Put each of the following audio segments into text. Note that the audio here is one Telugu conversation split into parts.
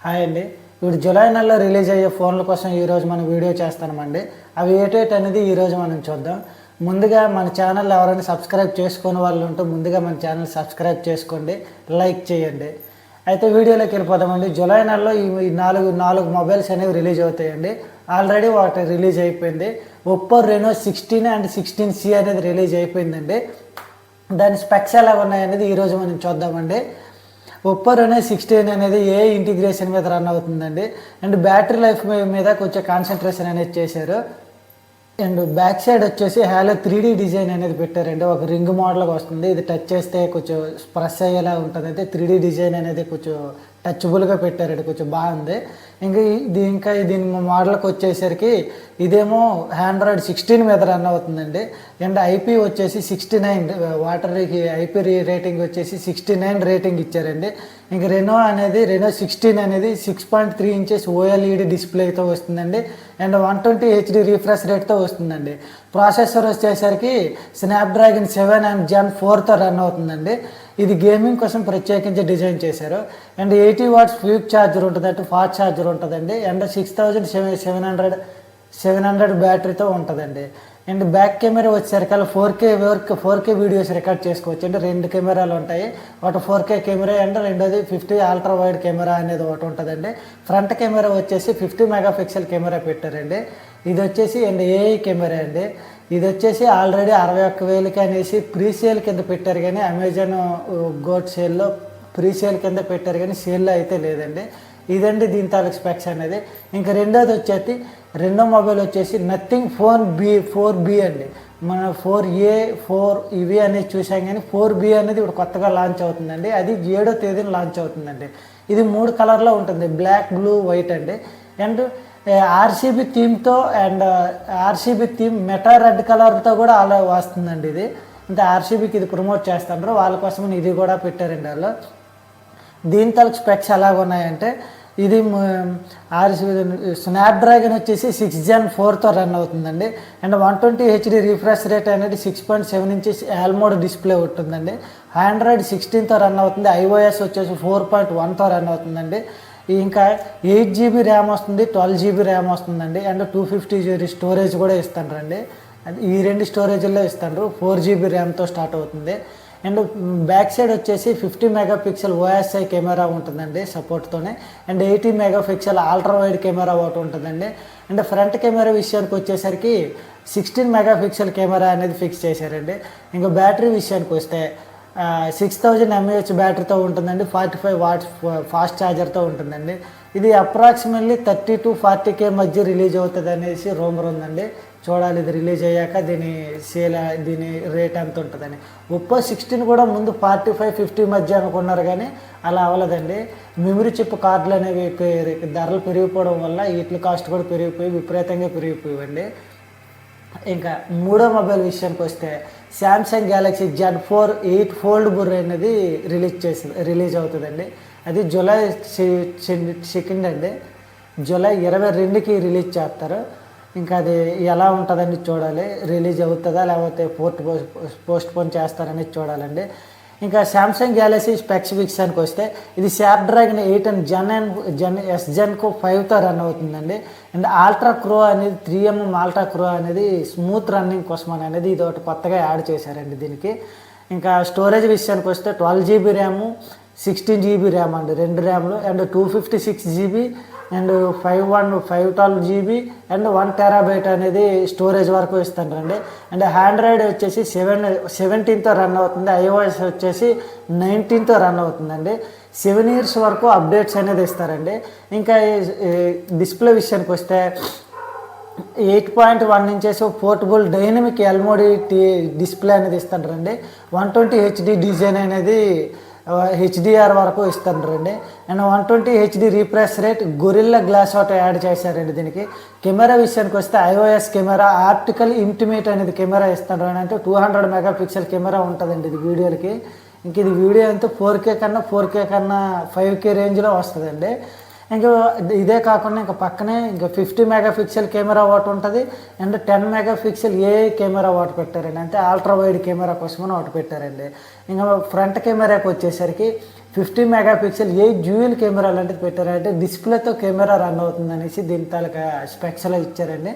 హాయ్ అండి. ఇప్పుడు జూలై నెలలో రిలీజ్ అయ్యే ఫోన్ల కోసం ఈరోజు మనం వీడియో చేస్తామండి. అవి ఏటేటి అనేది ఈరోజు మనం చూద్దాం. ముందుగా మన ఛానల్ ఎవరైనా సబ్స్క్రైబ్ చేసుకునే వాళ్ళు ఉంటే ముందుగా మన ఛానల్ సబ్స్క్రైబ్ చేసుకోండి, లైక్ చేయండి. అయితే వీడియోలోకి వెళ్ళిపోదామండి. జూలై నెలలో ఈ నాలుగు మొబైల్స్ అనేవి రిలీజ్ అవుతాయండి. ఆల్రెడీ వాటి రిలీజ్ అయిపోయింది. ఒప్పో రెనో 16 అండ్ 16C అనేది రిలీజ్ అయిపోయిందండి. దాని స్పెక్స్ ఎలా ఉన్నాయనేది ఈరోజు మనం చూద్దామండి. ఒప్పో రెనో 16 అనేది ఏ ఇంటిగ్రేషన్ మీద రన్ అవుతుందండి. అండ్ బ్యాటరీ లైఫ్ మీద కొంచెం కాన్సన్ట్రేషన్ అనేది చేశారు. అండ్ బ్యాక్ సైడ్ వచ్చేసి హ్యాలో 3D డిజైన్ అనేది పెట్టారండి. ఒక రింగ్ మోడల్గా వస్తుంది. ఇది టచ్ చేస్తే కొంచెం ప్రెస్ అయ్యేలా ఉంటుంది. అయితే 3D డిజైన్ అనేది కొంచెం టచబుల్గా పెట్టారండి, కొంచెం బాగుంది. దీని మోడల్కి వచ్చేసరికి ఇదేమో ఆండ్రాయిడ్ 16 మీద రన్ అవుతుందండి. అండ్ ఐపీ వచ్చేసి 69, వాటర్కి ఐపీ రేటింగ్ వచ్చేసి 69 రేటింగ్ ఇచ్చారండి. ఇంక రెనో 16 అనేది 6.3 ఇంచెస్ OLED డిస్ప్లేతో వస్తుందండి. అండ్ 120 HD రిఫ్రెష్ రేట్తో వస్తుందండి. ప్రాసెసర్ వచ్చేసరికి స్నాప్డ్రాగన్ 7 అండ్ Gen 4తో రన్ అవుతుందండి. ఇది గేమింగ్ కోసం ప్రత్యేకించి డిజైన్ చేశారు. అండ్ 80 వాట్స్ క్విక్ ఛార్జర్ ఉంటుంది, అంటే ఫాస్ట్ ఛార్జర్ ఉంటుందండి. అండ్ 6700 బ్యాటరీతో ఉంటుందండి. అండ్ బ్యాక్ కెమెరా వచ్చేసరికి 4K వీడియోస్ రికార్డ్ చేసుకోవచ్చు. అంటే 2 కెమెరాలు ఉంటాయి. ఒకటి 4K కెమెరా అండ్ రెండోది 50 అల్ట్రా వైడ్ కెమెరా అనేది ఒకటి ఉంటుందండి. ఫ్రంట్ కెమెరా వచ్చేసి 50 మెగాపిక్సెల్ కెమెరా పెట్టారండి. ఇది వచ్చేసి అండ్ ఏఐ కెమెరా అండి. ఇది వచ్చేసి ఆల్రెడీ 61,000కి అనేసి ప్రీసేల్ కింద పెట్టారు, కానీ అమెజాన్ గోట్ సేల్లో ప్రీసేల్ కింద పెట్టారు, కానీ సేల్లో అయితే లేదండి. ఇదండి దీని తాలూకు స్పెక్స్ అనేది. ఇంకా రెండో మొబైల్ వచ్చేసి నథింగ్ ఫోన్ 4B అండి. మన 4A 4 ఇవి అనేది చూసాం, కానీ 4B అనేది ఇప్పుడు కొత్తగా లాంచ్ అవుతుందండి. అది 7వ తేదీన లాంచ్ అవుతుందండి. ఇది 3 కలర్లో ఉంటుంది, బ్లాక్, బ్లూ, వైట్ అండి. అండ్ RCB థీమ్తో and RCB theme matte red కలర్తో కూడా అలా వస్తుందండి. ఇది అంటే RCBకి ఇది ప్రమోట్ చేస్తుంటారు, వాళ్ళ కోసమని ఇది కూడా పెట్టారండి వాళ్ళు. దీని తాలూకు స్పెక్స్ ఎలాగ ఉన్నాయంటే ఇది స్నాప్డ్రాగన్ వచ్చేసి 6 Gen 4తో రన్ అవుతుందండి. అండ్ 120 HD రిఫ్రెష్ రేట్ అనేది 6.7 ఇంచెస్ ఆల్మోడ్ డిస్ప్లే ఉంటుందండి. ఆండ్రాయిడ్ 16తో రన్ అవుతుంది. iOS వచ్చేసి 4.1తో రన్ అవుతుందండి. ఇంకా 8GB ర్యామ్ వస్తుంది, 12GB ర్యామ్ వస్తుందండి. అండ్ 250 స్టోరేజ్ కూడా ఇస్తారండి. ఈ 2 స్టోరేజ్లో ఇస్తారు. 4GB ర్యామ్తో స్టార్ట్ అవుతుంది. అండ్ బ్యాక్ సైడ్ వచ్చేసి 50 మెగాపిక్సెల్ OSI కెమెరా ఉంటుందండి సపోర్ట్తోనే. And 80 megapixel ultra wide camera ఒకటి ఉంటుందండి. అండ్ ఫ్రంట్ కెమెరా విషయానికి వచ్చేసరికి 16 మెగాపిక్సెల్ కెమెరా అనేది ఫిక్స్ చేశారండి. ఇంకా బ్యాటరీ విషయానికి వస్తే 6000 mAh బ్యాటరీతో ఉంటుందండి. 45 వాట్స్ ఫాస్ట్ ఛార్జర్తో ఉంటుందండి. ఇది అప్రాక్సిమేట్లీ 30 to 40K మధ్య రిలీజ్ అవుతుంది అనేసి రూమర్ ఉందండి. చూడాలి ఇది రిలీజ్ అయ్యాక దీని రేట్ ఎంత ఉంటుందని. ఒప్పో 16 కూడా ముందు 45-50 మధ్య అనుకున్నారు, కానీ అలా అవ్వలేదండి. మెమరీ చిప్ కార్డులు అనేవి ధరలు పెరిగిపోవడం వల్ల వీటి కాస్ట్ కూడా విపరీతంగా పెరిగిపోయింది. ఇంకా మూడో మొబైల్ విషయానికి వస్తే శాంసంగ్ గ్యాలక్సీ Z4 8 ఫోల్డబుల్ అనేది రిలీజ్ అవుతుందండి. అది జూలై 2 అండి. జూలై 22కి రిలీజ్ చేస్తారు. ఇంకా అది ఎలా ఉంటుందని చూడాలి. రిలీజ్ అవుతుందా లేకపోతే పోస్ట్ పోన్ చేస్తారని చూడాలండి. ఇంకా శాంసంగ్ గ్యాలక్సీ స్పెక్స్ విషయానికి వస్తే ఇది స్నాప్డ్రాగన్ 8 అండ్ Gen 5తో రన్ అవుతుందండి. అండ్ అల్ట్రా క్రో అనేది 3mm అల్ట్రా క్రో అనేది స్మూత్ రన్నింగ్ కోసం అనేది ఇది ఒకటి కొత్తగా యాడ్ చేశారండి దీనికి. ఇంకా స్టోరేజ్ విషయానికి వస్తే 12GB ర్యాము, 16GB ర్యామ్ అండి, 2 ర్యామ్లు. And 256GB and 512GB and 1 TB అనేది స్టోరేజ్ వరకు ఇస్తారండి. అండ్ ఆండ్రాయిడ్ వచ్చేసి 17తో రన్ అవుతుంది. iOS వచ్చేసి 19తో రన్ అవుతుందండి. 7 years వరకు అప్డేట్స్ అనేది ఇస్తారండి. ఇంకా డిస్ప్లే విషయానికి వస్తే 8.1 ఇంచెస్ పోర్టబుల్ డైనమిక్ ఎల్మోడి డిస్ప్లే అనేది ఇస్తారండి. 120 HD డిజైన్ అనేది HDR వరకు ఇస్తారండి. And 120 HD refresh rate, Gorilla Glass ఒకటి యాడ్ చేశారండి దీనికి. కెమెరా విషయానికి వస్తే iOS కెమెరా ఆప్టికల్ ఇంటిమేట్ అనేది కెమెరా ఇస్తారు. అంటే 200 మెగాపిక్సెల్ కెమెరా ఉంటుందండి ఇది వీడియోలకి. ఇంక ఇది వీడియో అంతా 4K కన్నా 5K రేంజ్లో వస్తుందండి. ఇంకా ఇదే కాకుండా ఇంకా పక్కనే ఇంకా 50 మెగాపిక్సెల్ కెమెరా ఒకటి ఉంటుంది. అండ్ 10 మెగాపిక్సెల్ ఏఐ కెమెరా ఒకటి పెట్టారండి. అంటే అల్ట్రా వైడ్ కెమెరా కోసమని ఒకటి పెట్టారండి. ఇంకా ఫ్రంట్ కెమెరాకి వచ్చేసరికి 50 మెగాపిక్సెల్ 8 డ్యూయల్ కెమెరా లాంటిది పెట్టారంటే డిస్ప్లేతో కెమెరా రన్ అవుతుంది అనేసి దీని తాలూకా స్పెక్స్లో ఇచ్చారండి.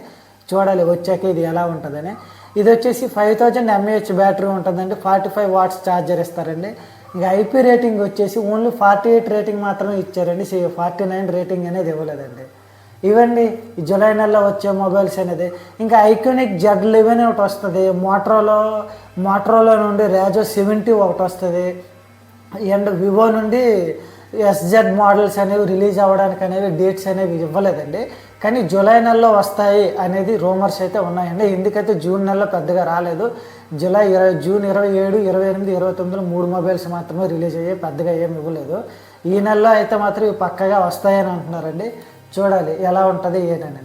చూడాలి వచ్చాక ఇది ఎలా ఉంటుందని. ఇది వచ్చేసి 5000 mAh బ్యాటరీ ఉంటుందండి. 45 వాట్స్ ఛార్జర్ ఇస్తారండి. ఇంకా ఐపీ రేటింగ్ వచ్చేసి ఓన్లీ 48 రేటింగ్ మాత్రమే ఇచ్చారండి. 49 రేటింగ్ అనేది ఇవ్వలేదండి. ఇవండి ఈ జూలై నెలలో వచ్చే మొబైల్స్ అనేది. ఇంకా ఐకానిక్ Z11 ఒకటి వస్తుంది, మోటరోలా నుండి రేజో 70 ఒకటి వస్తుంది, అండ్ వివో నుండి SZ మోడల్స్ అనేవి రిలీజ్ అవ్వడానికి అనేవి డేట్స్ అనేవి ఇవ్వలేదండి. కానీ జూలై నెలలో వస్తాయి అనేది రూమర్స్ అయితే ఉన్నాయండి. ఎందుకైతే జూన్ నెలలో పెద్దగా రాలేదు. జూన్ 27, 28, 29 3 మొబైల్స్ మాత్రమే రిలీజ్ అయ్యాయి, పెద్దగా ఏమి ఇవ్వలేదు. ఈ నెలలో అయితే మాత్రం ఇవి పక్కగా వస్తాయని అంటున్నారండి. చూడాలి ఎలా ఉంటుంది ఏనని.